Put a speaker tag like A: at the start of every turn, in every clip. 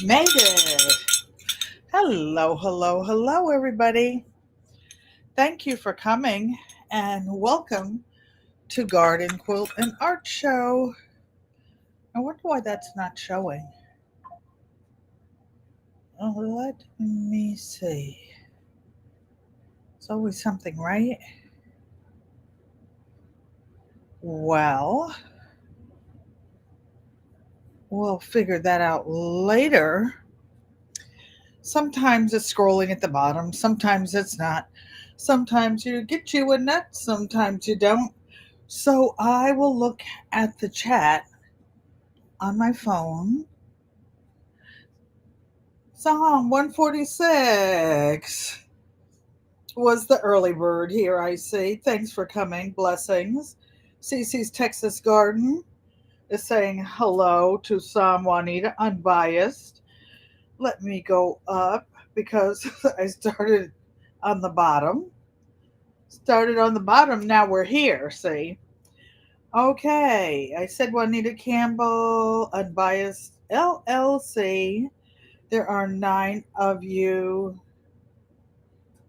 A: Made it. Hello, hello, hello, everybody. Thank you for coming and welcome to Garden Quilt and Art Show. I wonder why that's not showing. Let me see. It's always something, right? Well, we'll figure that out later. Sometimes it's scrolling at the bottom, sometimes it's not. Sometimes you get you in that, sometimes you don't. So I will look at the chat on my phone. Psalm 146 was the early bird here, I see. Thanks for coming. Blessings. Cece's Texas Garden is saying hello to Psalm Juanita, unbiased. Let me go up because I started on the bottom. Now we're here, see? Okay, I said Juanita Campbell, unbiased LLC. There are 9 of you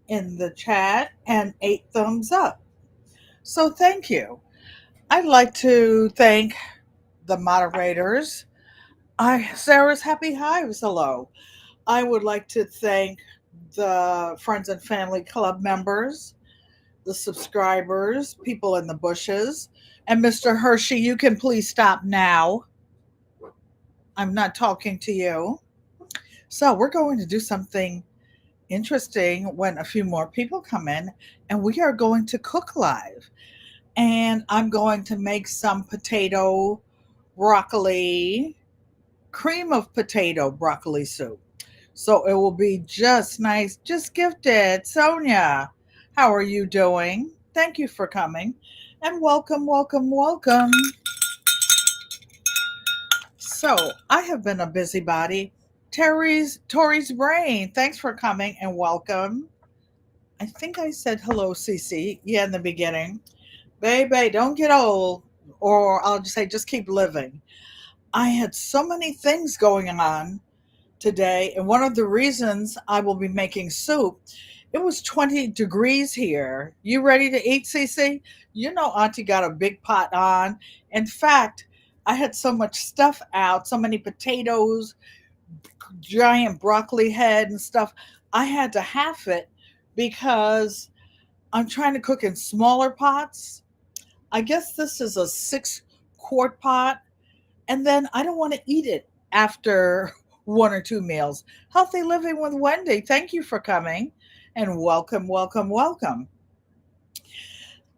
A: in the chat and 8 thumbs up. So thank you. I'd like to thank the moderators. Sarah's Happy Hives, hello. I would like to thank the Friends and Family Club members, the subscribers, people in the bushes, and Mr. Hershey, you can please stop now. I'm not talking to you. So we're going to do something interesting when a few more people come in, and we are going to cook live. And I'm going to make some potato broccoli, cream of potato broccoli soup. So it will be just nice, just gifted. Sonia, how are you doing? Thank you for coming. And welcome, welcome, welcome. So I have been a busybody. Tori's brain, thanks for coming and welcome. I think I said hello, Cece. Yeah, in the beginning. Baby, don't get old, or I'll just say, just keep living. I had so many things going on today, and one of the reasons I will be making soup, it was 20 degrees here. You ready to eat, Cece? You know, Auntie got a big pot on. In fact, I had so much stuff out, so many potatoes, giant broccoli head and stuff. I had to half it because I'm trying to cook in smaller pots. I guess this is a 6-quart pot, and then I don't want to eat it after 1 or 2 meals. Healthy Living with Wendy, thank you for coming and welcome, welcome, welcome.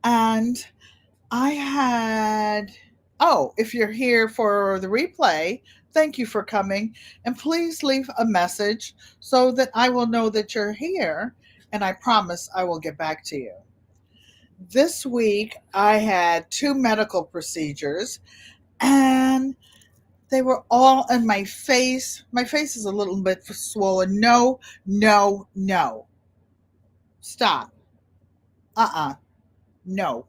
A: And I had, oh, if you're here for the replay, thank you for coming. And please leave a message so that I will know that you're here. And I promise I will get back to you. This week, I had 2 medical procedures, and they were all in my face. My face is a little bit swollen. No, no, no. Stop. No.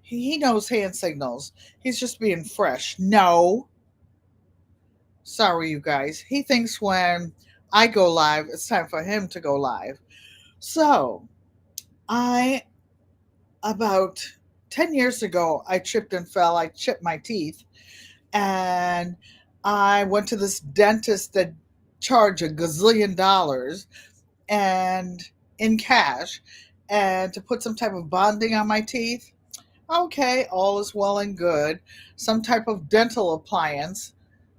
A: He knows hand signals. He's just being fresh. No. Sorry, you guys. He thinks when I go live, it's time for him to go live. So, about 10 years ago, I tripped and fell. I chipped my teeth. And I went to this dentist that charged a gazillion dollars and in cash and to put some type of bonding on my teeth. Okay, all is well and good. Some type of dental appliance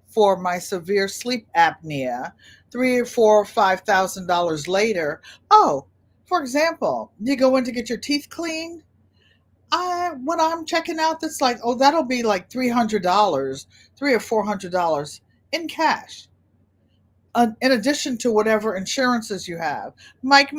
A: for my severe sleep apnea. 3 or 4 or $5,000 later. Oh, for example, you go in to get your teeth cleaned. When I'm checking out, that's like, oh, that'll be like $300, $300 or $400 in cash. In addition to whatever insurances you have. Mike,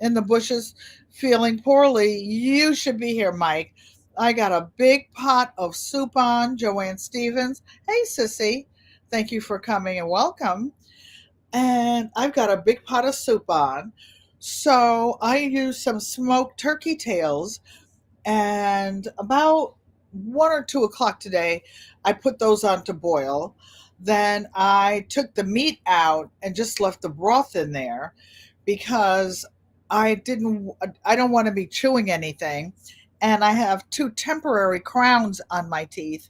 A: in the bushes, feeling poorly. You should be here, Mike. I got a big pot of soup on. Joanne Stevens. Hey, sissy. Thank you for coming and welcome. And I've got a big pot of soup on. So I use some smoked turkey tails, and about 1 or 2 o'clock today, I put those on to boil. Then I took the meat out and just left the broth in there because I didn't I don't want to be chewing anything, and I have two temporary crowns on my teeth.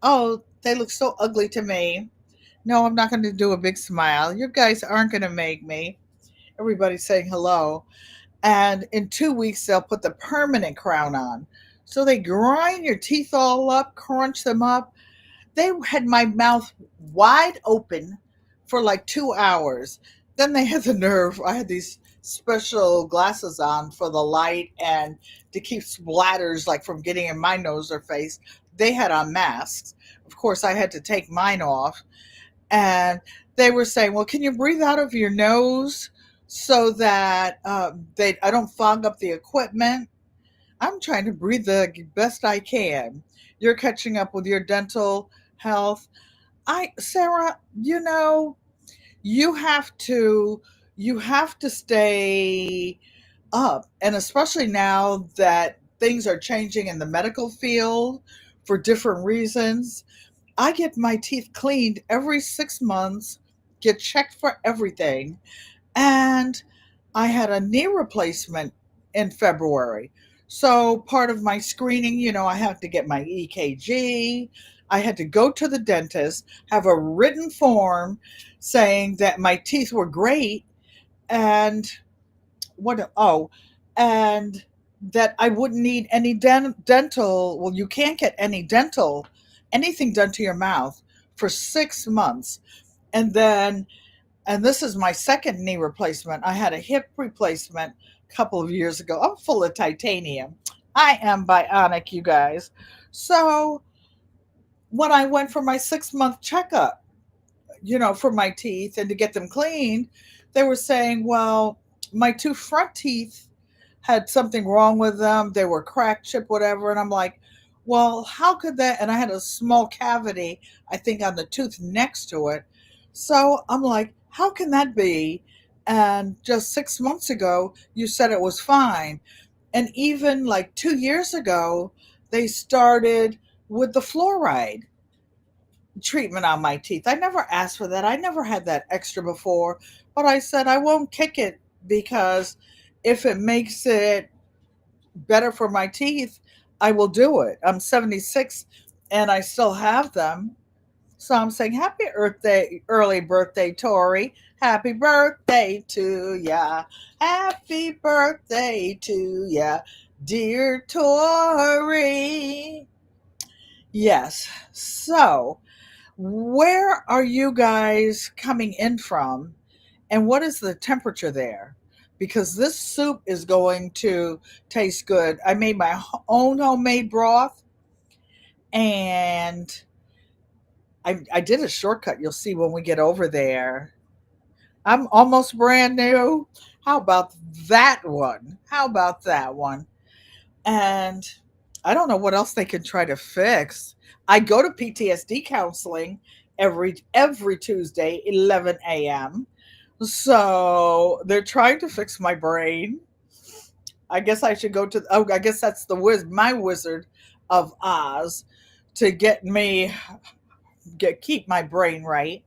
A: Oh, they look so ugly to me. No, I'm not going to do a big smile. You guys aren't going to make me. Everybody's saying hello. And in 2 weeks, they'll put the permanent crown on. So they grind your teeth all up, crunch them up. They had my mouth wide open for like 2 hours. Then they had the nerve. I had these special glasses on for the light and to keep splatters like from getting in my nose or face. They had on masks. Of course, I had to take mine off, and they were saying, "Well, can you breathe out of your nose so that they I don't fog up the equipment?" I'm trying to breathe the best I can. You're catching up with your dental health. Sarah, you have to you have to stay up, and especially now that things are changing in the medical field for different reasons. I get my teeth cleaned every 6 months, get checked for everything, and I had a knee replacement in February. So part of my screening, I have to get my EKG. I had to go to the dentist, have a written form saying that my teeth were great, and and that I wouldn't need any dental. Well, you can't get anything done to your mouth for 6 months. And then, and this is my second knee replacement. I had a hip replacement a couple of years ago. I'm full of titanium. I am bionic, you guys. So when I went for my 6 month checkup, for my teeth and to get them cleaned, they were saying, well, my two front teeth had something wrong with them. They were cracked, chipped, whatever. And I'm like, well, how could that? And I had a small cavity, I think, on the tooth next to it. So I'm like, how can that be? And just 6 months ago, you said it was fine. And even like 2 years ago, they started with the fluoride treatment on my teeth. I never asked for that. I never had that extra before, but I said I won't kick it because if it makes it better for my teeth, I will do it. I'm 76 and I still have them. So I'm saying happy early birthday, Tori. Happy birthday to ya. Happy birthday to ya, dear Tori. Yes. So, where are you guys coming in from? And what is the temperature there? Because this soup is going to taste good. I made my own homemade broth, and I did a shortcut. You'll see when we get over there. I'm almost brand new. How about that one? How about that one? And I don't know what else they can try to fix. I go to PTSD counseling every Tuesday, 11 a.m. So they're trying to fix my brain. I guess I should go to. Oh, I guess that's my Wizard of Oz to keep my brain right.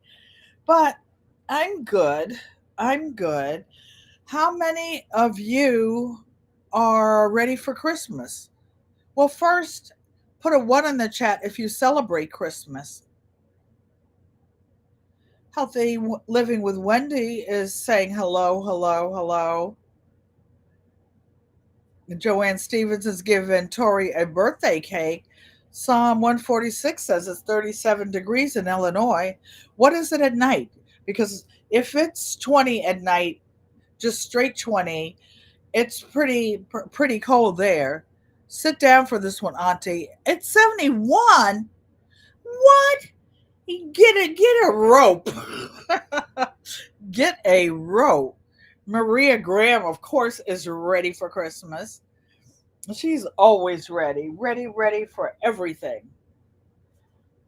A: But I'm good. I'm good. How many of you are ready for Christmas? Well, first, put a one in the chat if you celebrate Christmas. Healthy Living with Wendy is saying hello, hello, hello. Joanne Stevens is giving Tori a birthday cake. Psalm 146 says it's 37 degrees in Illinois. What is it at night? Because if it's 20 at night, just straight 20, it's pretty cold there. Sit down for this one, Auntie. It's 71. What? Get a rope. Get a rope. Maria Graham, of course, is ready for Christmas. She's always ready for everything.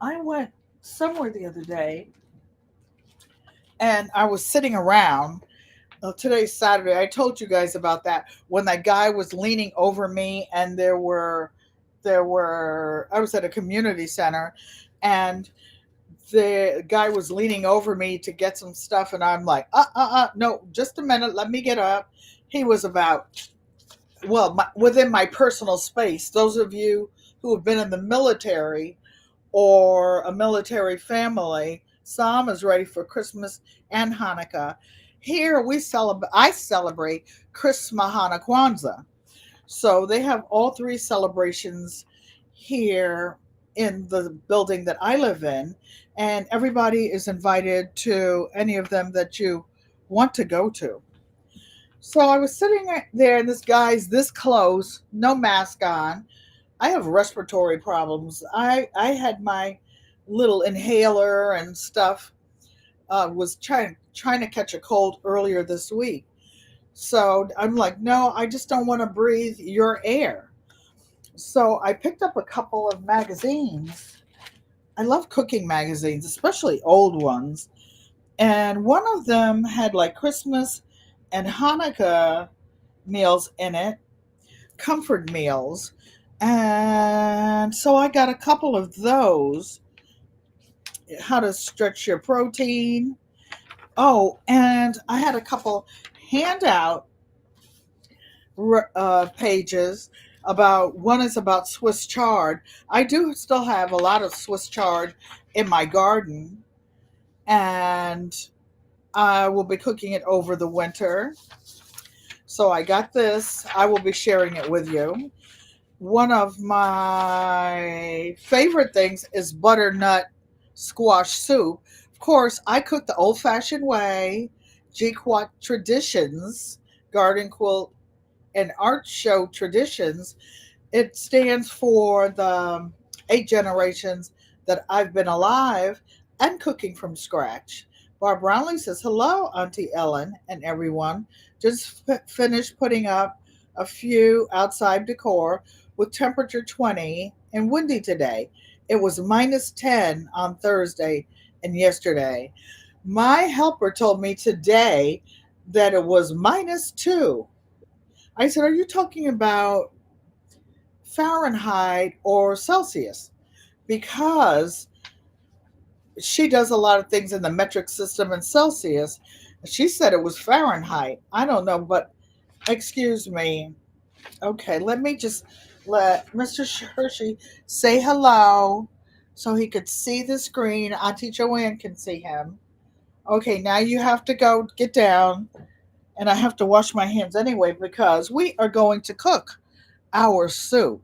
A: I went somewhere the other day and I was sitting around. Today's Saturday. I told you guys about that when that guy was leaning over me, and I was at a community center, and the guy was leaning over me to get some stuff, and I'm like, no, just a minute, let me get up. He was about, well, within my personal space. Those of you who have been in the military or a military family, Sam is ready for Christmas and Hanukkah. Here we celebrate. I celebrate Christmas, Hanukkah, Kwanzaa. So they have all three celebrations here in the building that I live in, and everybody is invited to any of them that you want to go to. So I was sitting there, and this guy's this close, no mask on. I have respiratory problems. I had my little inhaler and stuff. Was trying to catch a cold earlier this week. So I'm like, no, I just don't want to breathe your air. So I picked up a couple of magazines. I love cooking magazines, especially old ones. And one of them had like Christmas and Hanukkah meals in it, comfort meals. And so I got a couple of those. How to stretch your protein. Oh, and I had a couple handout pages about, one is about Swiss chard. I do still have a lot of Swiss chard in my garden, and I will be cooking it over the winter. So I got this. I will be sharing it with you. One of my favorite things is butternut squash soup. Of course, I cook the old fashioned way, gquattraditionzs, garden quilt and art show traditions. It stands for the 8 generations that I've been alive and cooking from scratch. Barb Brownlee says, hello, Auntie Ellen and everyone. Just finished putting up a few outside decor with temperature 20 and windy today. It was minus 10 on Thursday and yesterday. My helper told me today that it was minus 2. I said, are you talking about Fahrenheit or Celsius? Because she does a lot of things in the metric system in Celsius. She said it was Fahrenheit. I don't know, but excuse me. Okay, let me just let Mr. Hershey say hello so he could see the screen. Auntie Joanne can see him. Okay, now you have to go get down, and I have to wash my hands anyway because we are going to cook our soup.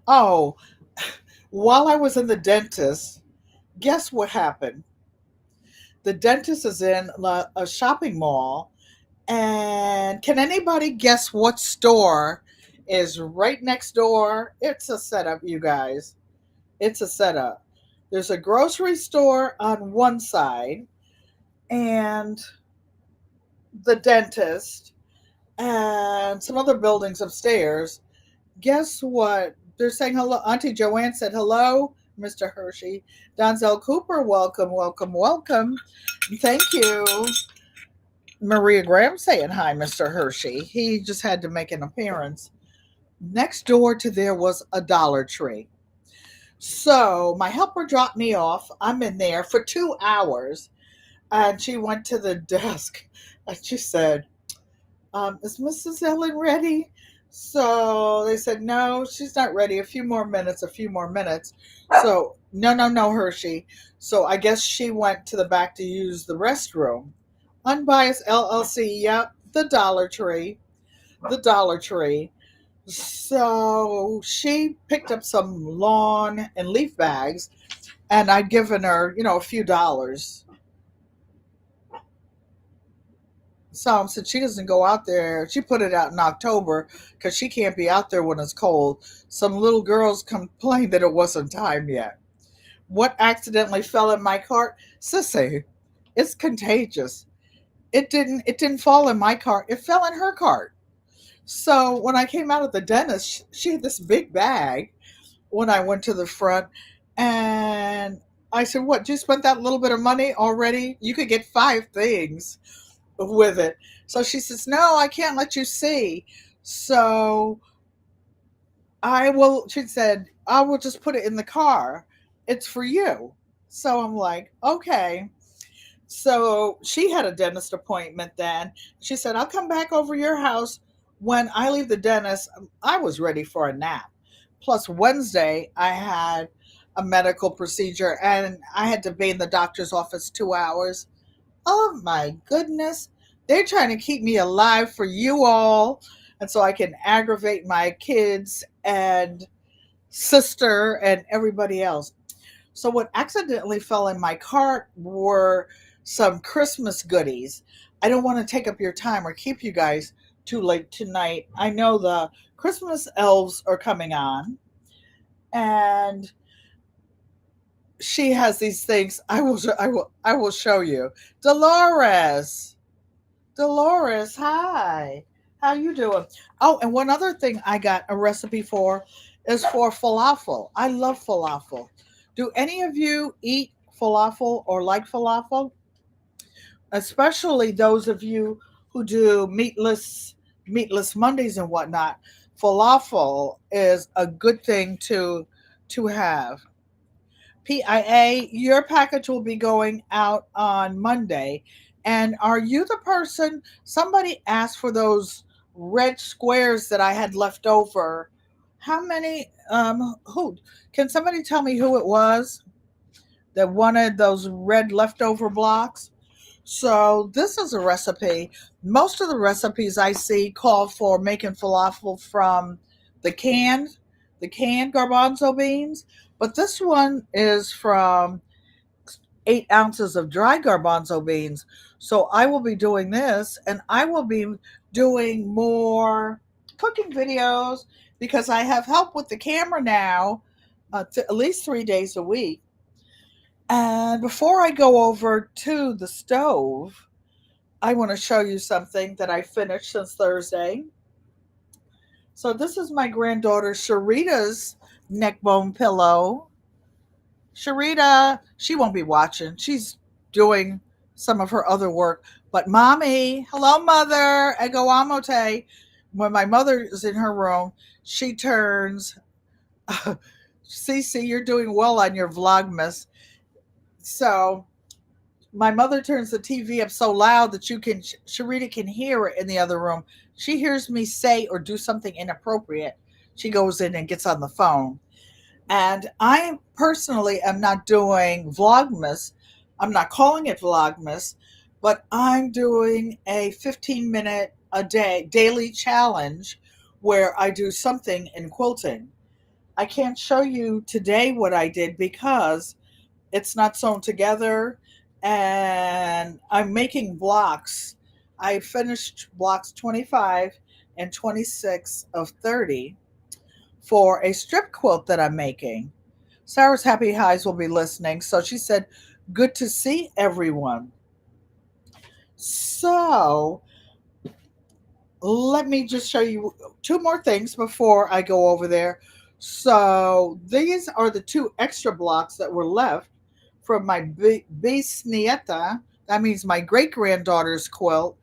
A: Oh, while I was in the dentist, guess what happened? The dentist is in a shopping mall, and can anybody guess what store is right next door? It's a setup, you guys. It's a setup. There's a grocery store on one side, and the dentist, and some other buildings upstairs. Guess what? They're saying hello. Auntie Joanne said hello, Mr. Hershey. Donzel Cooper, welcome, welcome, welcome. Thank you. Maria Graham saying hi, Mr. Hershey. He just had to make an appearance. Next door to there was a Dollar Tree. So my helper dropped me off. I'm in there for 2 hours. And she went to the desk and she said, is Mrs. Ellen ready? So they said, no, she's not ready. A few more minutes, a few more minutes. So, no, no, no, Hershey. So I guess she went to the back to use the restroom. Unbiased LLC, yep, the Dollar Tree. The Dollar Tree. So she picked up some lawn and leaf bags, and I'd given her, a few dollars. So since she doesn't go out there, she put it out in October because she can't be out there when it's cold. Some little girls complained that it wasn't time yet. What accidentally fell in my cart? Sissy, it's contagious. It didn't fall in my cart. It fell in her cart. So when I came out of the dentist, she had this big bag when I went to the front, and I said, what, you spent that little bit of money already? You could get 5 things with it. So she says, no, I can't let you see. So she said, I will just put it in the car. It's for you. So I'm like, okay. So she had a dentist appointment then. She said, I'll come back over your house when I leave the dentist. I was ready for a nap. Plus, Wednesday, I had a medical procedure and I had to be in the doctor's office 2 hours. Oh my goodness. They're trying to keep me alive for you all. And so I can aggravate my kids and sister and everybody else. So, what accidentally fell in my cart were some Christmas goodies. I don't want to take up your time or keep you guys too late tonight. I know the Christmas elves are coming on, and she has these things. I will show you. Dolores, Dolores, hi. How you doing? Oh, and one other thing I got a recipe for is for falafel. I love falafel. Do any of you eat falafel or like falafel? Especially those of you who do meatless Mondays and whatnot. Falafel is a good thing to have. PIA, your package will be going out on Monday. And are you the person? Somebody asked for those red squares that I had left over. How many? Who? Can somebody tell me who it was that wanted those red leftover blocks? So this is a recipe. Most of the recipes I see call for making falafel from the canned, the canned garbanzo beans, but this one is from 8 ounces of dry garbanzo beans. So I will be doing this, and I will be doing more cooking videos because I have help with the camera now, at least 3 days a week. And before I go over to the stove, I want to show you something that I finished since Thursday. So this is my granddaughter Sharita's neck bone pillow. Sharita, she won't be watching. She's doing some of her other work. But mommy, hello mother, ego amote. When my mother is in her room, she turns, Cece, you're doing well on your Vlogmas. So my mother turns the TV up so loud that Sharita can hear it in the other room. She hears me say or do something inappropriate. She goes in and gets on the phone. And I personally am not doing Vlogmas. I'm not calling it Vlogmas, but I'm doing a 15-minute a day daily challenge where I do something in quilting. I can't show you today what I did because it's not sewn together and I'm making blocks. I finished blocks 25 and 26 of 30 for a strip quilt that I'm making. Sarah's Happy Highs will be listening. So she said, good to see everyone. So let me just show you two more things before I go over there. So these are the two extra blocks that were left from my bisnieta. That means my great granddaughter's quilt.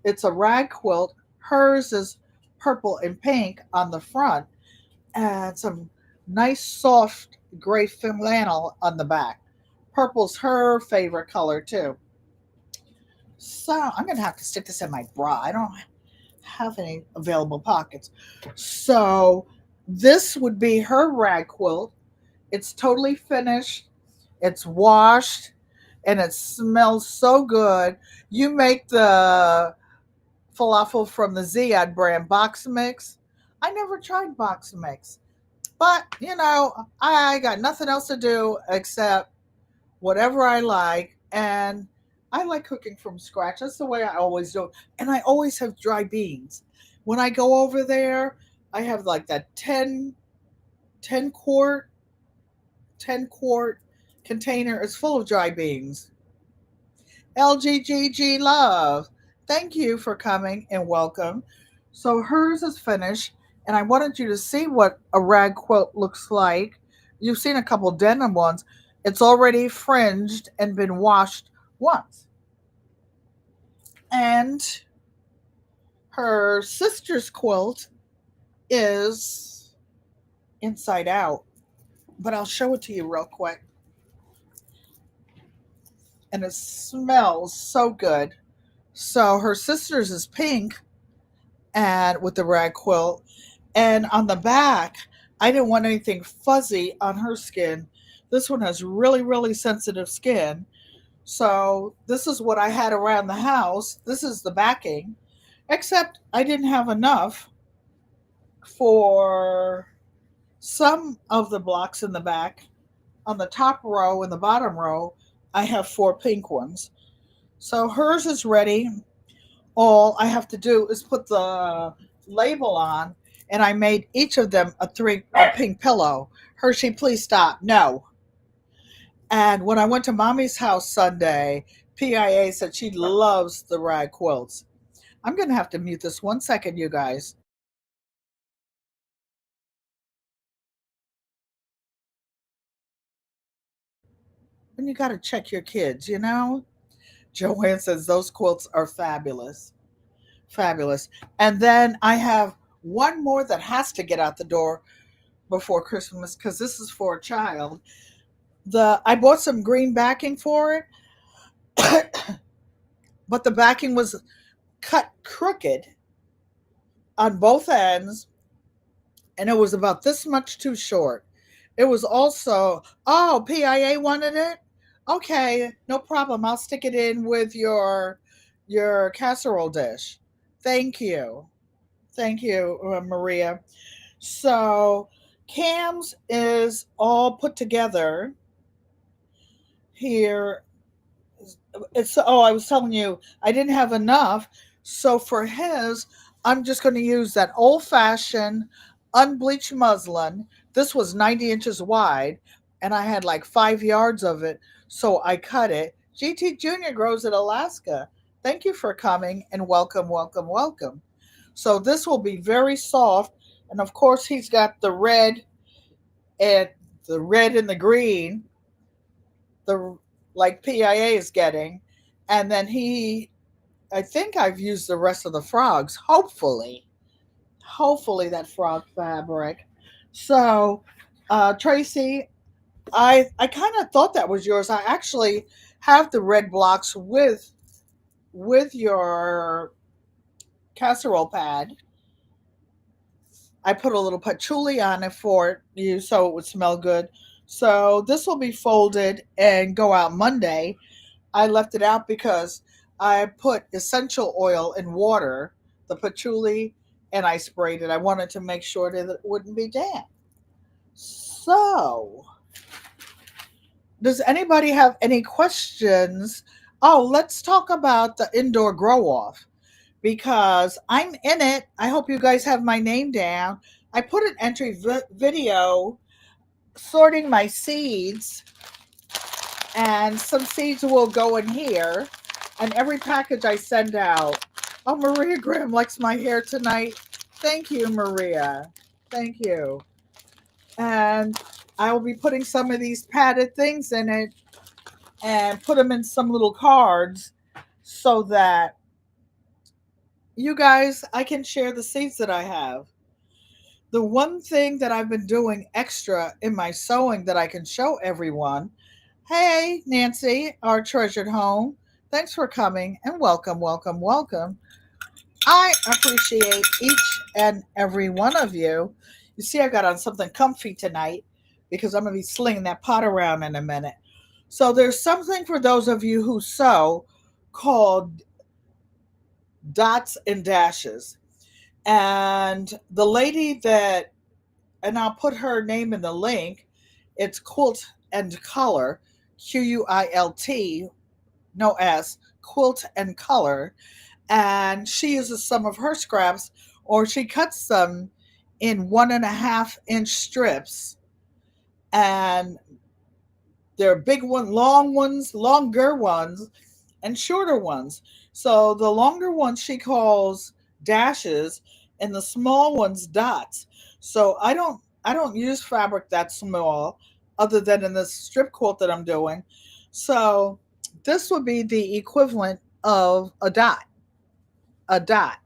A: It's a rag quilt. Hers is purple and pink on the front, and some nice soft gray flannel on the back. Purple's her favorite color too. So I'm gonna have to stick this in my bra. I don't have any available pockets. So this would be her rag quilt. It's totally finished. It's washed and it smells so good. You make the falafel from the Ziyad brand box mix. I never tried box mix, but I got nothing else to do except whatever I like, and I like cooking from scratch. That's the way I always do it. And I always have dry beans. When I go over there, I have like that 10 quart 10 quart container is full of dry beans. LGGG love. Thank you for coming and welcome. So hers is finished, and I wanted you to see what a rag quilt looks like. You've seen a couple denim ones. It's already fringed and been washed once. And her sister's quilt is inside out, but I'll show it to you real quick. and it smells so good. So her sister's is pink and with the rag quilt. And on the back, I didn't want anything fuzzy on her skin. This one has really, really sensitive skin. So this is what I had around the house. This is the backing, except I didn't have enough for some of the blocks in the back. On the top row and the bottom row, I have four pink ones. So hers is ready. All I have to do is put the label on, and I made each of them a pink pillow. Hershey, please stop. No. And when I went to mommy's house Sunday, PIA said she loves the rag quilts. I'm going to have to mute this 1 second, you guys. And you got to check your kids, you know? Joanne says those quilts are fabulous. Fabulous. And then I have one more that has to get out the door before Christmas because this is for a child. I bought some green backing for it, but the backing was cut crooked on both ends, and it was about this much too short. It was also, oh, PIA wanted it. Okay, no problem. I'll stick it in with your casserole dish. Thank you. Thank you, Maria. So, Cam's is all put together here. I was telling you, I didn't have enough. So, for his, I'm just going to use that old fashioned unbleached muslin. This was 90 inches wide, and I had like 5 yards of it. So, I cut it. GT Jr. grows in Alaska. Thank you for coming and welcome, welcome, welcome. So, this will be very soft. And of course, he's got and the red and the green, the like PIA is getting. And then I think I've used the rest of the frogs. Hopefully that frog fabric. So, Tracy, I kind of thought that was yours. I actually have the red blocks with your casserole pad. I put a little patchouli on it for you so it would smell good. So this will be folded and go out Monday. I left it out because I put essential oil in water, the patchouli, and I sprayed it. I wanted to make sure that it wouldn't be damp. So, does anybody have any questions? Oh, let's talk about the indoor grow off because I'm in it. I hope you guys have my name down. I put an entry video sorting my seeds, and some seeds will go in here. And every package I send out. Oh, Maria Graham likes my hair tonight. Thank you, Maria. Thank you. And I will be putting some of these padded things in it and put them in some little cards so that you guys, I can share the seeds that I have. The one thing that I've been doing extra in my sewing that I can show everyone. Hey, Nancy, our treasured home. Thanks for coming and welcome, welcome, welcome. I appreciate each and every one of you. You see, I got on something comfy tonight because I'm going to be slinging that pot around in a minute. So, there's something for those of you who sew called dots and dashes. And the lady that, and I'll put her name in the link, it's Quilt and Color, QUILT, no S, Quilt and Color. And she uses some of her scraps, or she cuts them in 1.5 inch strips. And there are big ones, long ones, longer ones, and shorter ones. So the longer ones she calls dashes, and the small ones dots. So I don't use fabric that small, other than in this strip quilt that I'm doing. So this would be the equivalent of a dot. A dot.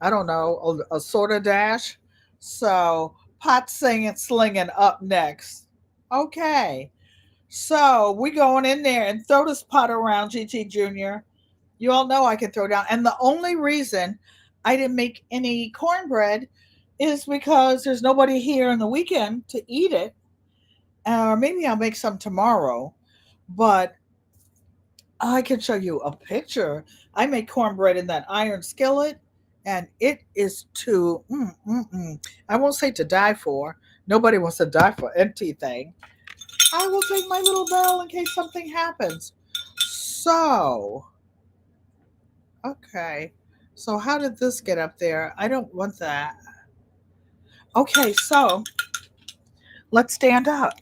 A: I don't know, a sort of dash. So pot singing, slinging up next. Okay. So we going in there and throw this pot around, GT Jr. You all know I can throw down. And the only reason I didn't make any cornbread is because there's nobody here on the weekend to eat it. Or maybe I'll make some tomorrow. But I can show you a picture. I make cornbread in that iron skillet, and it is I won't say to die for. Nobody wants to die for anything. I will take my little bell in case something happens. So, okay. So, how did this get up there? I don't want that. Okay, so let's stand up.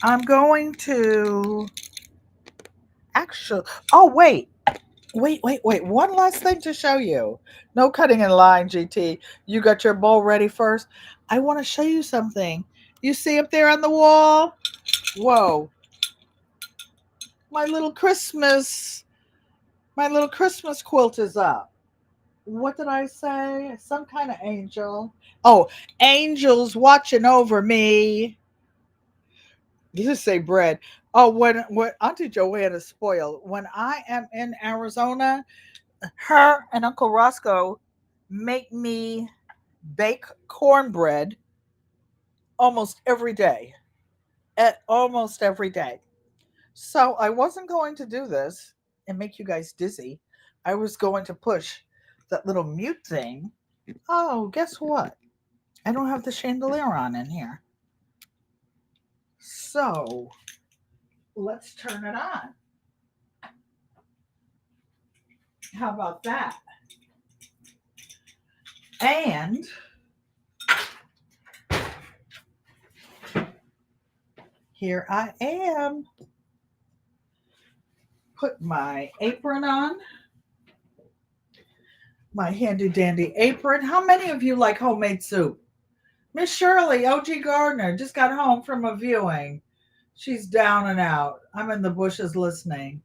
A: I'm going to actually. Oh, wait. One last thing to show you. No cutting in line, GT. You got your bowl ready first. I want to show you something. You see up there on the wall? Whoa. My little Christmas, my little Christmas quilt is up. What did I say? Some kind of angel. Oh, angels watching over me. You just say bread. Oh, when Auntie Joanne is spoiled. When I am in Arizona, her and Uncle Roscoe make me bake cornbread almost every day. Almost every day. So I wasn't going to do this and make you guys dizzy. I was going to push that little mute thing. Oh, guess what? I don't have the chandelier on in here. So let's turn it on. How about that? And here I am. Put my apron on, my handy dandy apron. How many of you like homemade soup? Miss Shirley, OG Gardner, just got home from a viewing. She's down and out. I'm in the bushes listening.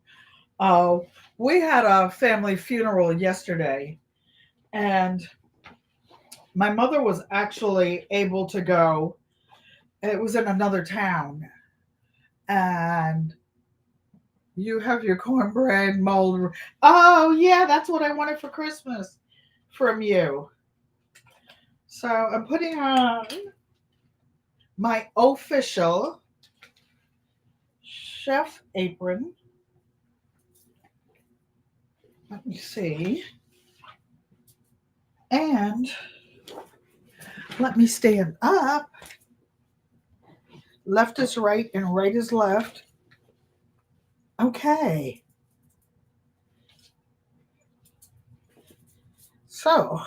A: Oh, we had a family funeral yesterday, and my mother was actually able to go. It was in another town, and you have your cornbread mold. Oh, yeah, that's what I wanted for Christmas from you. So I'm putting on my official chef apron. Let me see. And let me stand up. Left is right and right is left. Okay. So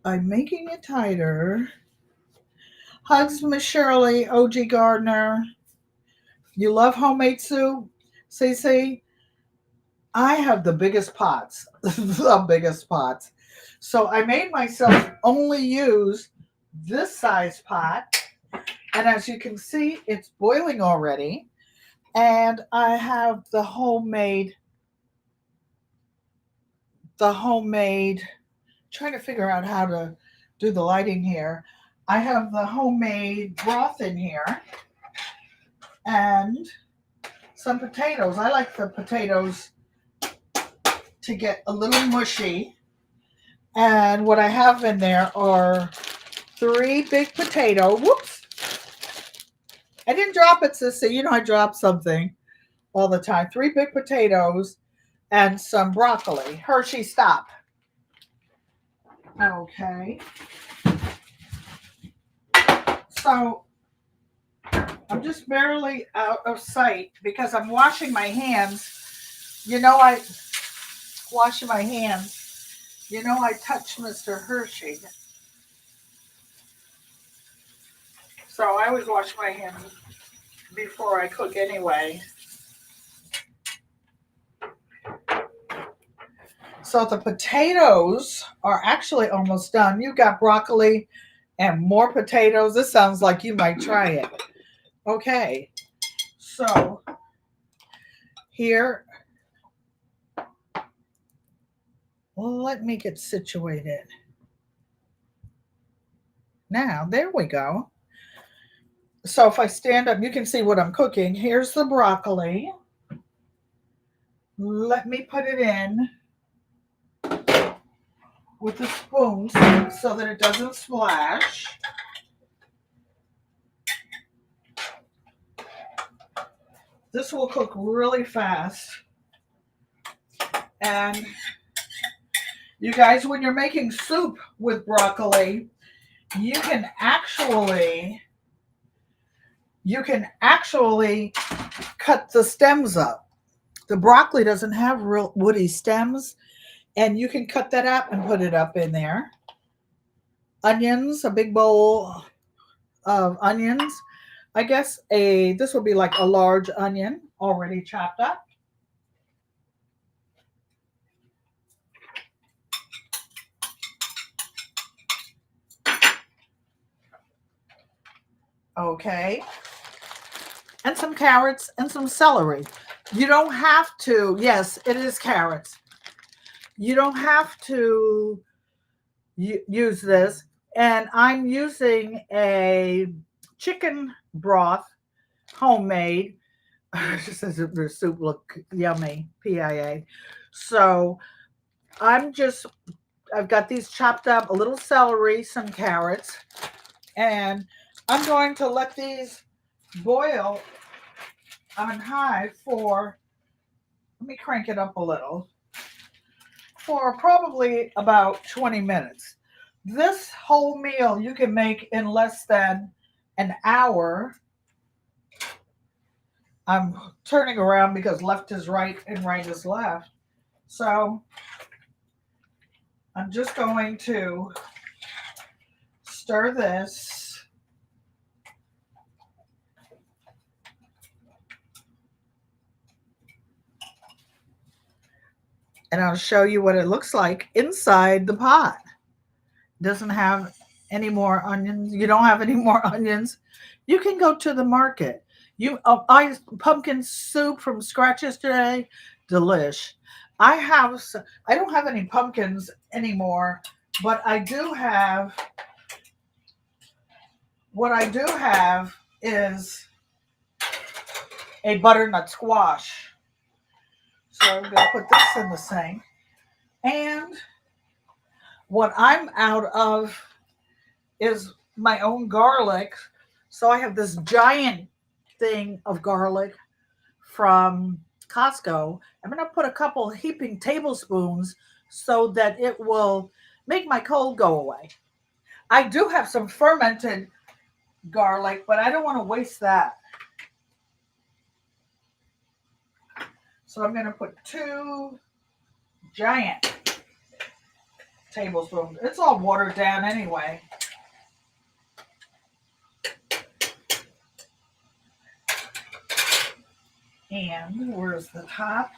A: I'm making it tighter. Hugs, Miss Shirley, OG Gardner. You love homemade soup? CC? I have the biggest pots. The biggest pots. So I made myself only use this size pot. And as you can see, it's boiling already. And I have the homemade, trying to figure out how to do the lighting here. I have the homemade broth in here and some potatoes. I like the potatoes to get a little mushy. And what I have in there are 3 big potato. Whoops. I didn't drop it, sissy. You know I drop something all the time. 3 big potatoes and some broccoli. Hershey, stop. Okay. So I'm just barely out of sight because I'm washing my hands. You know I washing my hands. You know I touched Mr. Hershey. So I always wash my hands before I cook anyway. So the potatoes are actually almost done. You got broccoli and more potatoes. This sounds like you might try it. Okay. So here, let me get situated. Now, there we go. So if I stand up, you can see what I'm cooking. Here's the broccoli. Let me put it in with the spoons so that it doesn't splash. This will cook really fast. And you guys, when you're making soup with broccoli, you can actually cut the stems up. The broccoli doesn't have real woody stems, and you can cut that up and put it up in there. Onions, a big bowl of onions. I guess this would be like a large onion already chopped up. Okay. And some carrots and some celery. You don't have to, yes, it is carrots. You don't have to use this. And I'm using a chicken broth, homemade. It just says the soup look yummy, PIA. So I've got these chopped up, a little celery, some carrots, and I'm going to let these boil on high for, let me crank it up a little, for probably about 20 minutes. This whole meal you can make in less than an hour. I'm turning around because left is right and right is left. So I'm just going to stir this. And I'll show you what it looks like inside the pot. Doesn't have any more onions. You don't have any more onions. You can go to the market. I pumpkin soup from scratch yesterday. Delish. I don't have any pumpkins anymore, but what I do have is a butternut squash. So I'm going to put this in the sink. And what I'm out of is my own garlic. So I have this giant thing of garlic from Costco. I'm going to put a couple heaping tablespoons so that it will make my cold go away. I do have some fermented garlic, but I don't want to waste that. So I'm going to put 2 giant tablespoons. It's all watered down anyway. And where's the top?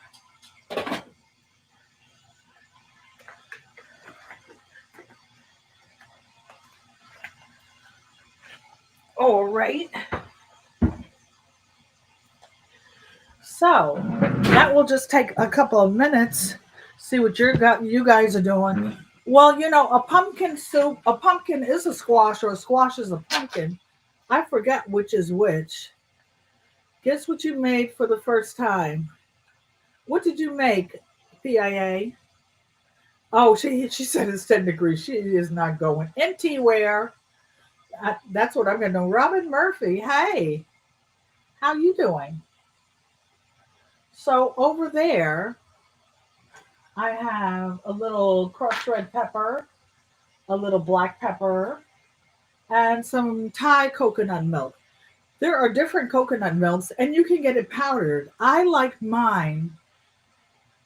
A: All right. So that will just take a couple of minutes. See what you guys are doing. Well, a pumpkin soup, a pumpkin is a squash or a squash is a pumpkin. I forgot which is which. Guess what you made for the first time? What did you make, PIA? Oh, she said it's 10 degrees. She is not going. NT wear. That's what I'm going to know. Robin Murphy, hey, how you doing? So over there, I have a little crushed red pepper, a little black pepper, and some Thai coconut milk. There are different coconut milks, and you can get it powdered. I like mine.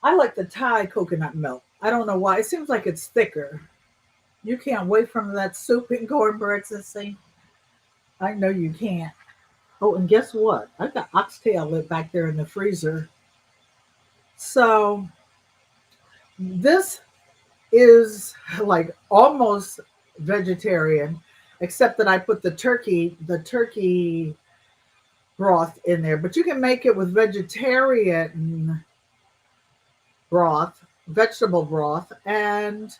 A: I like the Thai coconut milk. I don't know why. It seems like it's thicker. You can't wait from that soup and cornbread, sissy. I know you can't. Oh, and guess what? I've got oxtail lit back there in the freezer. So this is like almost vegetarian, except that I put the turkey broth in there. But you can make it with vegetarian broth, vegetable broth, and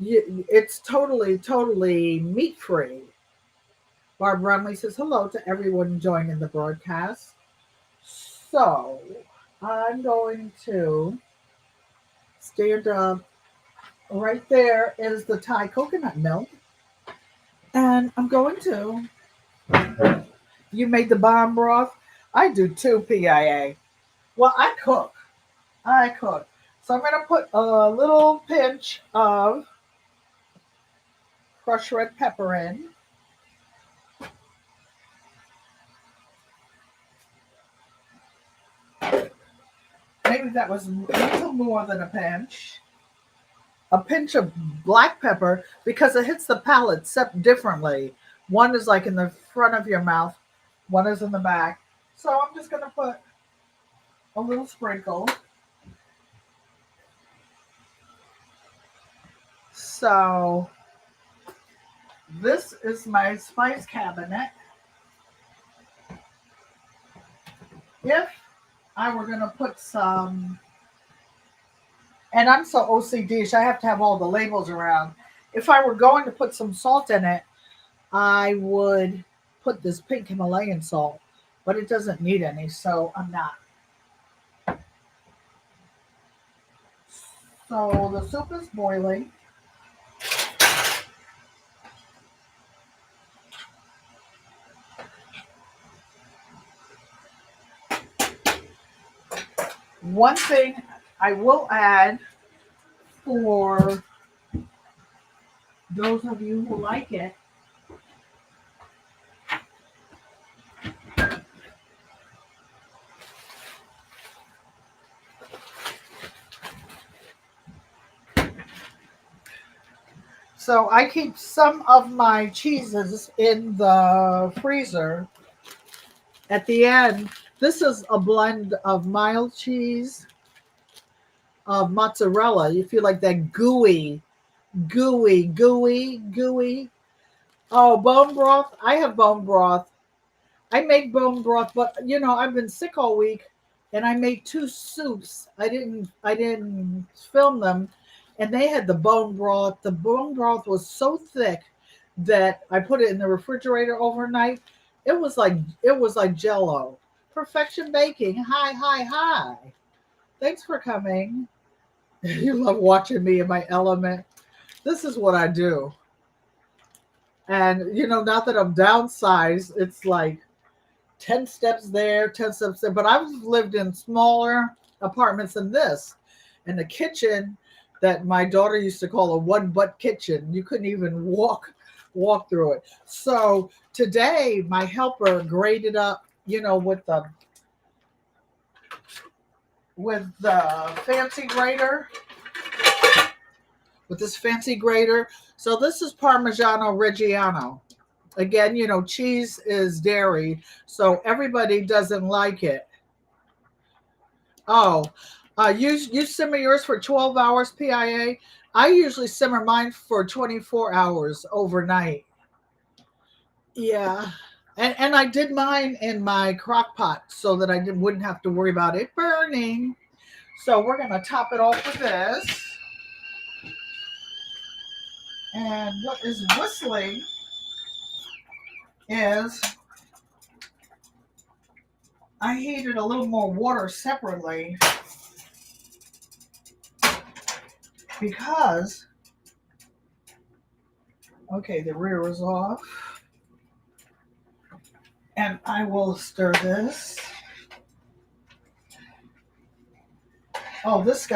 A: It's totally meat free. Barb Brumley says hello to everyone joining the broadcast. So I'm going to stand up. Right there is the Thai coconut milk. And I'm going to. You made the bomb broth. I do too, PIA. Well, I cook. I cook. So I'm going to put a little pinch of crushed red pepper in. Maybe that was a little more than a pinch. A pinch of black pepper because it hits the palate differently. One is like in the front of your mouth, one is in the back. So I'm just going to put a little sprinkle. So this is my spice cabinet. If I were going to put some, and I'm so OCD, I have to have all the labels around. If I were going to put some salt in it, I would put this pink Himalayan salt, but it doesn't need any, so I'm not. So the soup is boiling. One thing I will add for those of you who like it, so I keep some of my cheeses in the freezer. At the end, this is a blend of mild cheese, of mozzarella. You feel like that gooey. Oh, bone broth. I have bone broth. I make bone broth, but I've been sick all week and I made two soups. I didn't film them, and they had the bone broth. The bone broth was so thick that I put it in the refrigerator overnight. It was like jello. Perfection baking. Hi. Thanks for coming. You love watching me in my element. This is what I do. And now that I'm downsized, it's like 10 steps there, 10 steps there. But I've lived in smaller apartments than this. And the kitchen that my daughter used to call a one butt kitchen, you couldn't even walk through it. So today my helper grated up, with the fancy grater, with this fancy grater. So this is Parmigiano Reggiano. Again, cheese is dairy, so everybody doesn't like it. Oh, you simmer yours for 12 hours, PIA. I usually simmer mine for 24 hours overnight. Yeah. And I did mine in my crock pot so that wouldn't have to worry about it burning. So we're going to top it off with this. And what is whistling is I heated a little more water separately because, okay, the rear is off. And I will stir this. Oh, this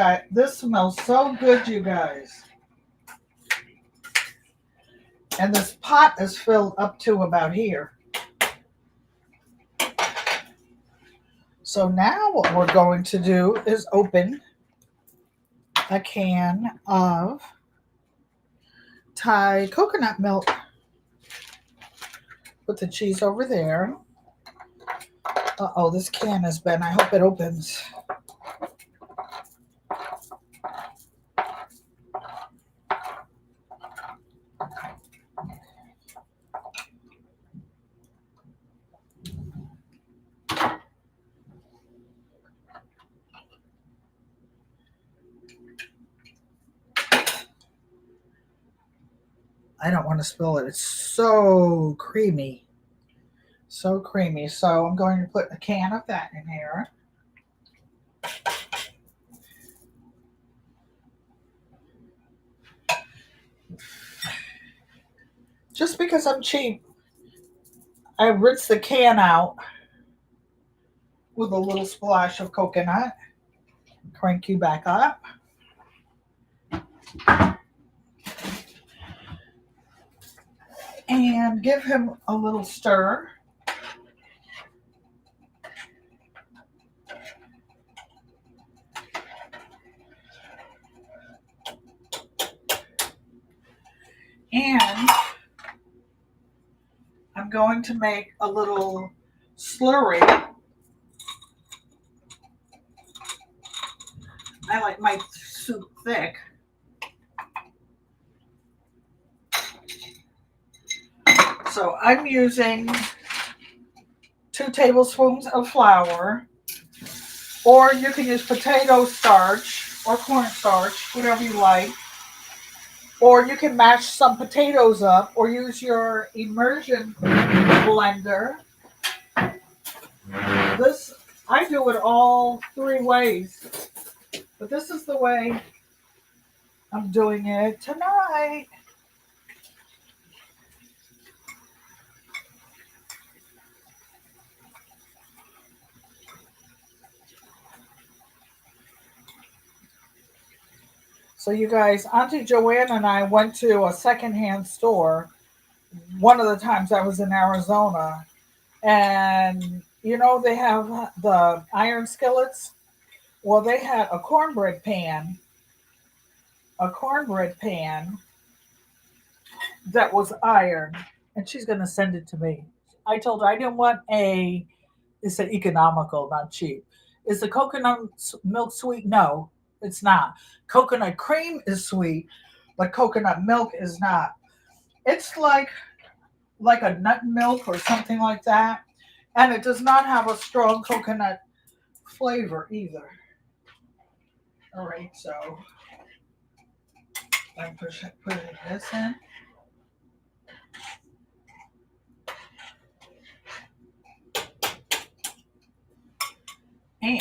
A: smells so good, you guys. And this pot is filled up to about here. So now what we're going to do is open a can of Thai coconut milk. Put the cheese over there. Uh-oh, this can is bent. I hope it opens. I don't want to spill it. It's so creamy. So creamy. So I'm going to put a can of that in here. Just because I'm cheap, I rinse the can out with a little splash of coconut. Crank you back up. And give him a little stir. And I'm going to make a little slurry. I like my soup thick. So I'm using 2 tablespoons of flour, or you can use potato starch or cornstarch, whatever you like. Or you can mash some potatoes up or use your immersion blender. This, I do it all 3 ways, but this is the way I'm doing it tonight. So you guys, Auntie Joanne and I went to a secondhand store one of the times I was in Arizona. And you know they have the iron skillets? Well, they had a cornbread pan that was iron. And she's going to send it to me. I told her I didn't want it's an economical, not cheap. Is the coconut milk sweet? No, it's not. Coconut cream is sweet, but coconut milk is not. It's like a nut milk or something like that. And it does not have a strong coconut flavor either. All right, so I'm putting this in. And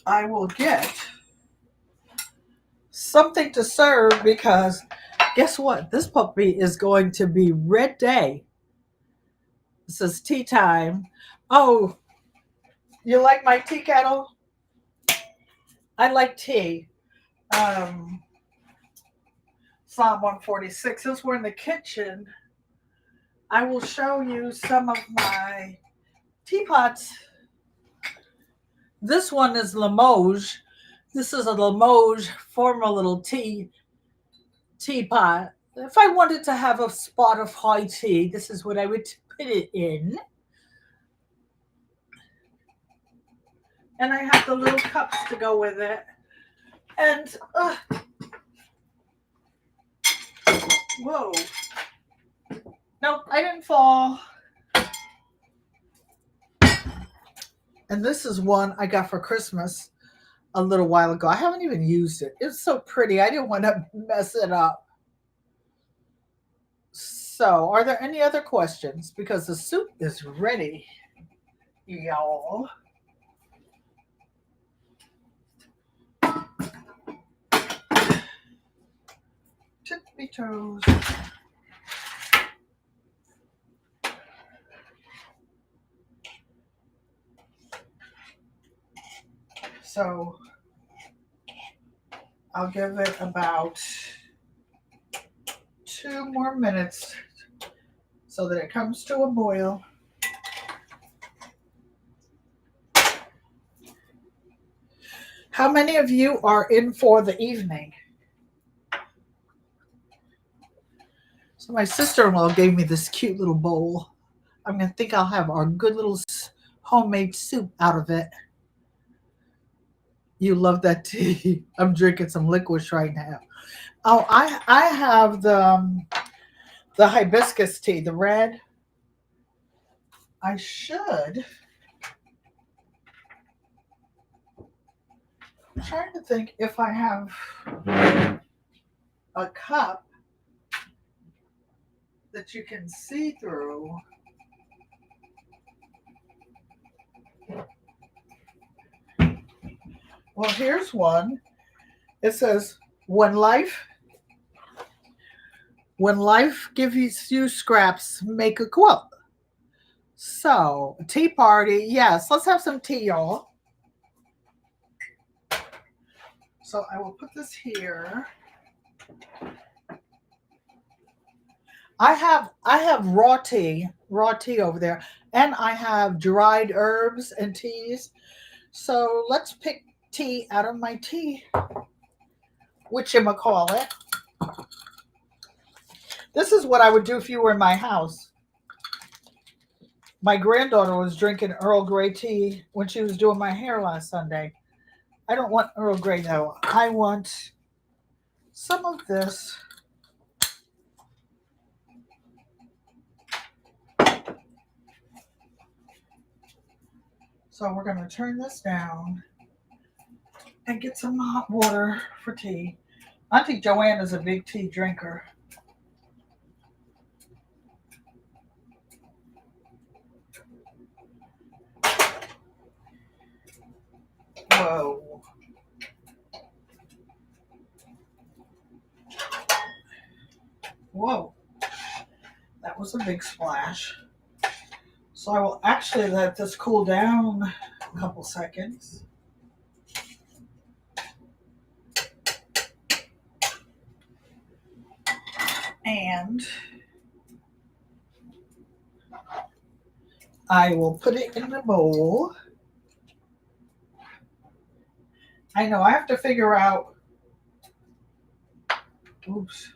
A: I will get something to serve because guess what? This puppy is going to be red day. This is tea time. Oh, you like my tea kettle? I like tea. Um, Psalm 146. Since we're in the kitchen, I will show you some of my teapots. This one is Limoges. This is a Limoges formal little teapot. If I wanted to have a spot of high tea, this is what I would put it in. And I have the little cups to go with it. And, whoa. Nope, I didn't fall. And this is one I got for Christmas a little while ago. I haven't even used it. It's so pretty. I didn't want to mess it up. So, are there any other questions? Because the soup is ready, y'all. Tippy toes. So I'll give it about 2 more minutes so that it comes to a boil. How many of you are in for the evening? So my sister-in-law gave me this cute little bowl. I'm going to think I'll have our good little homemade soup out of it. You love that tea. I'm drinking some licorice right now. Oh, I have the hibiscus tea, the red. I should I'm trying to think if I have a cup that you can see through. Well, here's one. It says, when life gives you scraps, make a quilt. So, tea party. Yes, let's have some tea, y'all. So I will put this here. I have raw tea over there, and I have dried herbs and teas. So let's pick tea out of my tea, whatchamacallit. This is what I would do if you were in my house. My granddaughter was drinking Earl Grey tea when she was doing my hair last Sunday. I don't want Earl Grey though. I want some of this. So we're going to turn this down and get some hot water for tea. Auntie Joanne is a big tea drinker. Whoa. Whoa. That was a big splash. So I will actually let this cool down a couple seconds. And I will put it in the bowl. I know I have to figure out. Oops.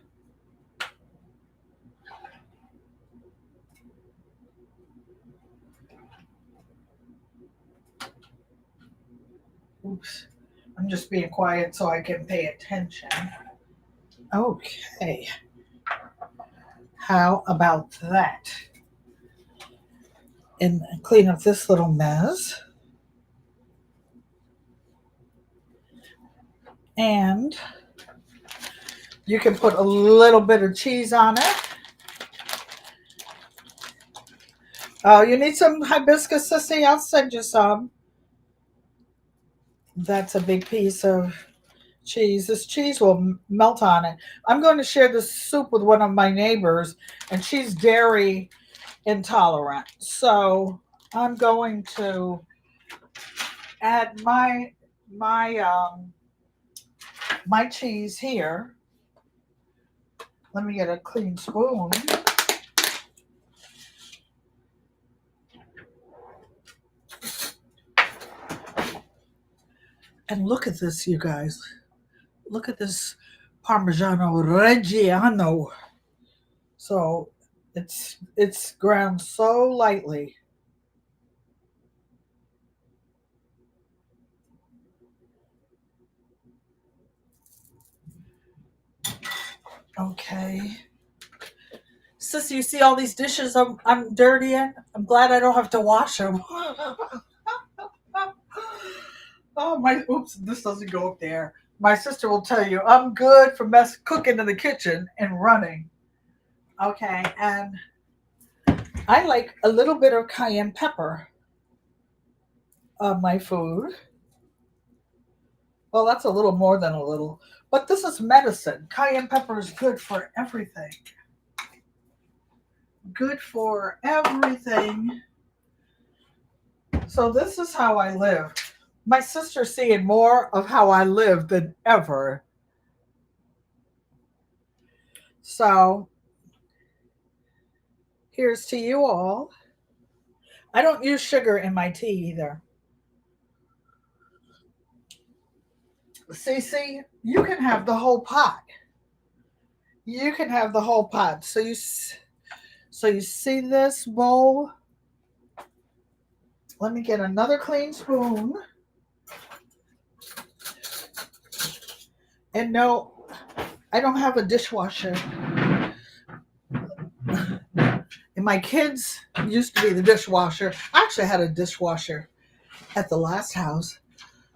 A: Oops. I'm just being quiet so I can pay attention. Okay. How about that? And clean up this little mess. And you can put a little bit of cheese on it. Oh, you need some hibiscus, sissy? I'll send you some. That's a big piece of cheese. This cheese will melt on it. I'm going to share this soup with one of my neighbors, and she's dairy intolerant. So I'm going to add my cheese here. Let me get a clean spoon. And look at this, you guys. Look at this Parmigiano Reggiano. So it's ground so lightly. Okay. Sissy, you see all these dishes I'm dirtying? I'm glad I don't have to wash them. Oh my! Oops, this doesn't go up there. My sister will tell you I'm good for cooking in the kitchen and running. Okay, and I like a little bit of cayenne pepper on my food. Well, that's a little more than a little, but this is medicine. Cayenne pepper is good for everything. Good for everything. So this is how I live. My sister's seeing more of how I live than ever. So here's to you all. I don't use sugar in my tea either. See, you can have the whole pot. You can have the whole pot. So you see this bowl? Let me get another clean spoon. And no, I don't have a dishwasher. And my kids used to be the dishwasher. I actually had a dishwasher at the last house.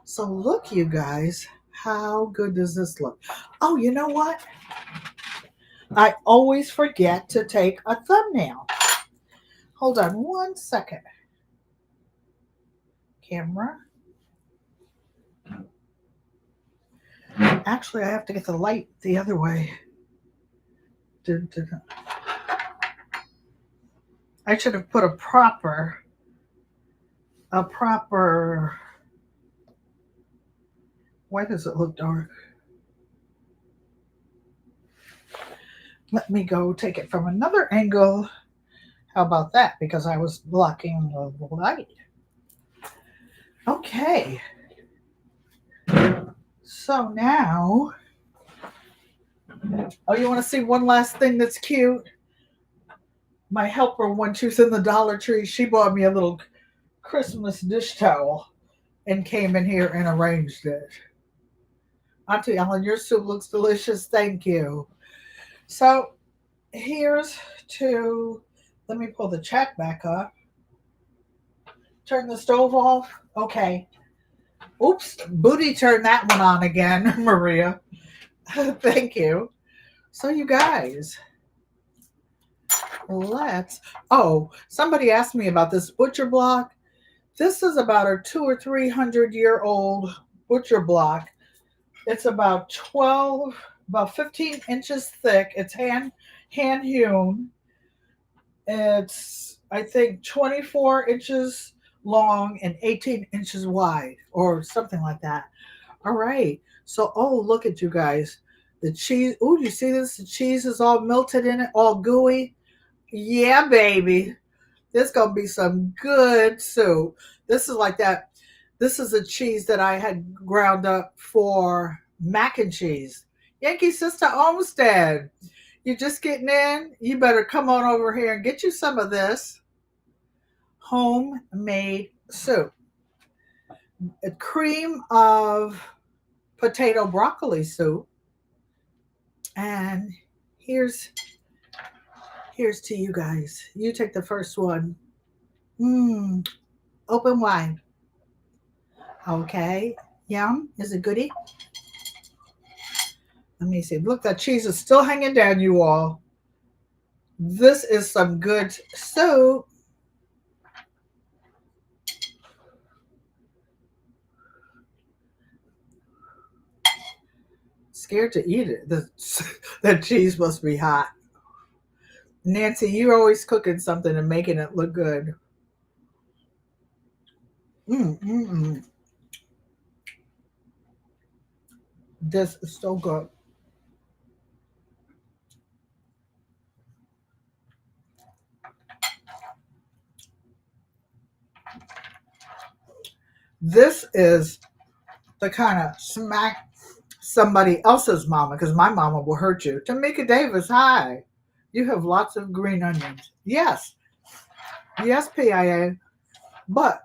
A: So look, you guys, how good does this look? Oh, you know what? I always forget to take a thumbnail. Hold on one second. Camera. Actually, I have to get the light the other way. I should have put a proper. Why does it look dark? Let me go take it from another angle. How about that? Because I was blocking the light. Okay. So now, oh, you want to see one last thing that's cute? My helper, when she was in the Dollar Tree, she bought me a little Christmas dish towel and came in here and arranged it. Auntie Ellen, your soup looks delicious. Thank you. So here's to, let me pull the check back up. Turn the stove off. Okay. Oops, Booty turned that one on again, Maria. Thank you. So you guys, somebody asked me about this butcher block. This is about a 200 or 300-year-old butcher block. It's about 15 inches thick. It's hand hewn. It's, I think, 24 inches long and 18 inches wide or something like that. All right. So, look at you guys. The cheese. Oh, you see this? The cheese is all melted in it, all gooey. Yeah, baby. There's going to be some good soup. This is like that. This is a cheese that I had ground up for mac and cheese. Yankee Sister Olmsted. You're just getting in? You better come on over here and get you some of this homemade soup. A cream of potato broccoli soup. And here's to you guys. You take the first one. Open wide. Okay. Yum. Is it goodie? Let me see. Look, that cheese is still hanging down, you all. This is some good soup. Scared to eat it. The cheese must be hot. Nancy, you're always cooking something and making it look good. This is so good. This is the kind of smack somebody else's mama, because my mama will hurt you. Tamika Davis, hi. You have lots of green onions. Yes. Yes, PIA. But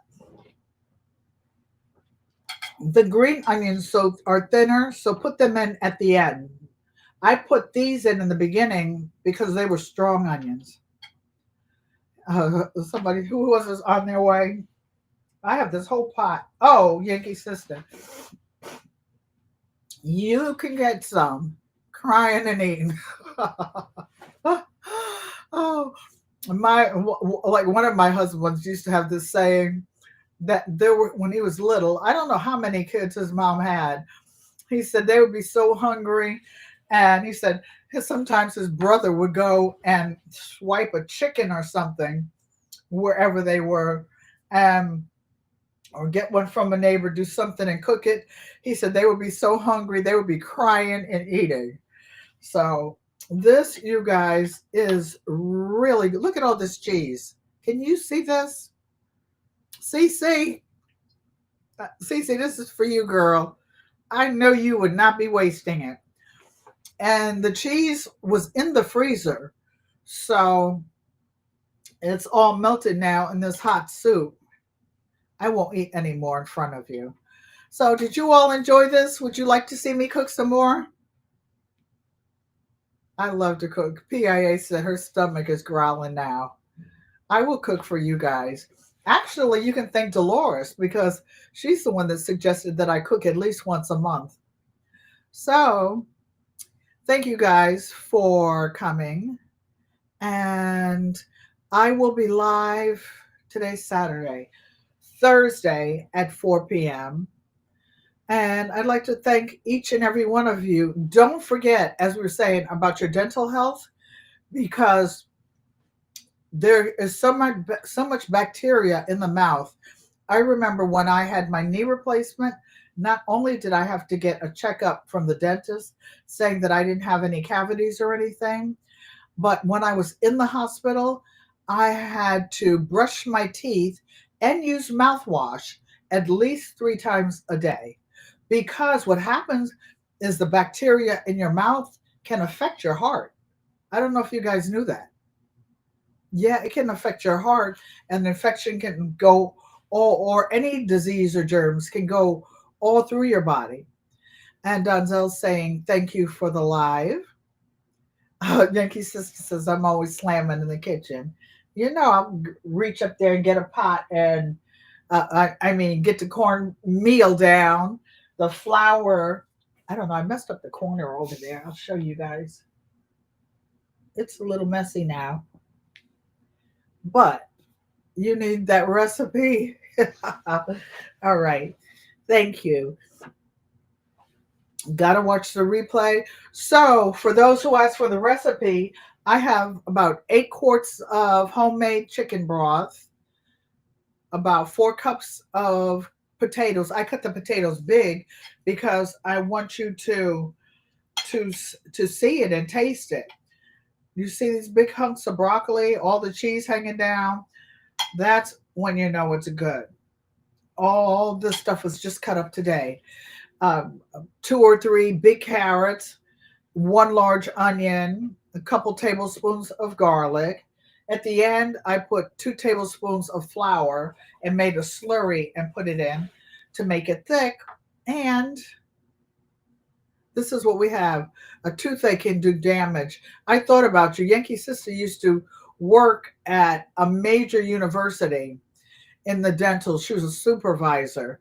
A: the green onions are thinner, so put them in at the end. I put these in the beginning because they were strong onions. Somebody who was on their way. I have this whole pot. Oh, Yankee Sister. You can get some crying and eating. Oh, like one of my husbands used to have this saying that when he was little, I don't know how many kids his mom had. He said they would be so hungry. And he said sometimes his brother would go and swipe a chicken or something wherever they were, or get one from a neighbor, do something and cook it. He said they would be so hungry, they would be crying and eating. So this, you guys, is really good. Look at all this cheese. Can you see this? Cece, this is for you, girl. I know you would not be wasting it. And the cheese was in the freezer, so it's all melted now in this hot soup. I won't eat any more in front of you. So did you all enjoy this? Would you like to see me cook some more? I love to cook. PIA said her stomach is growling now. I will cook for you guys. Actually, you can thank Dolores because she's the one that suggested that I cook at least once a month. So, thank you guys for coming. And I will be live today's Saturday, Thursday at 4 p.m. And I'd like to thank each and every one of you. Don't forget, as we were saying, about your dental health because there is so much bacteria in the mouth. I remember when I had my knee replacement, not only did I have to get a checkup from the dentist saying that I didn't have any cavities or anything, but when I was in the hospital, I had to brush my teeth and use mouthwash at least 3 times a day. Because what happens is the bacteria in your mouth can affect your heart. I don't know if you guys knew that. Yeah, it can affect your heart, and the infection can go or any disease or germs can go all through your body. And Donzel's saying, thank you for the live. Yankee Sister says, I'm always slamming in the kitchen. I'll reach up there and get a pot and, I mean, get the cornmeal down, the flour. I don't know. I messed up the corner over there. I'll show you guys. It's a little messy now, but you need that recipe. All right. Thank you. Gotta watch the replay. So, for those who asked for the recipe, I have about 8 quarts of homemade chicken broth, about 4 cups of potatoes. I cut the potatoes big because I want you to to see it and taste it. You see these big hunks of broccoli, all the cheese hanging down. That's when you know it's good. All this stuff was just cut up today. Um, 2 or 3 big carrots, 1 large onion, a couple tablespoons of garlic. At the end, I put 2 tablespoons of flour and made a slurry and put it in to make it thick. And this is what we have. A toothache can do damage. I thought about you. Yankee Sister used to work at a major university in the dental. She was a supervisor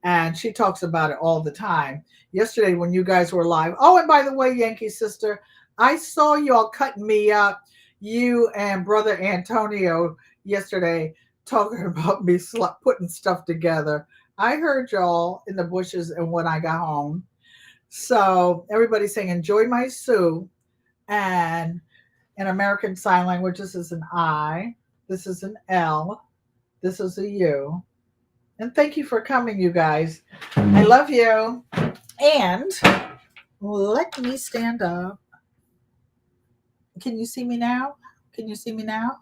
A: and she talks about it all the time. Yesterday, when you guys were live, oh, and by the way, Yankee Sister, I saw y'all cutting me up, you and Brother Antonio, yesterday, talking about me putting stuff together. I heard y'all in the bushes and when I got home. So everybody's saying, enjoy my soup. And in American Sign Language, this is an I, this is an L, this is a U. And thank you for coming, you guys. I love you. And let me stand up. Can you see me now? Can you see me now?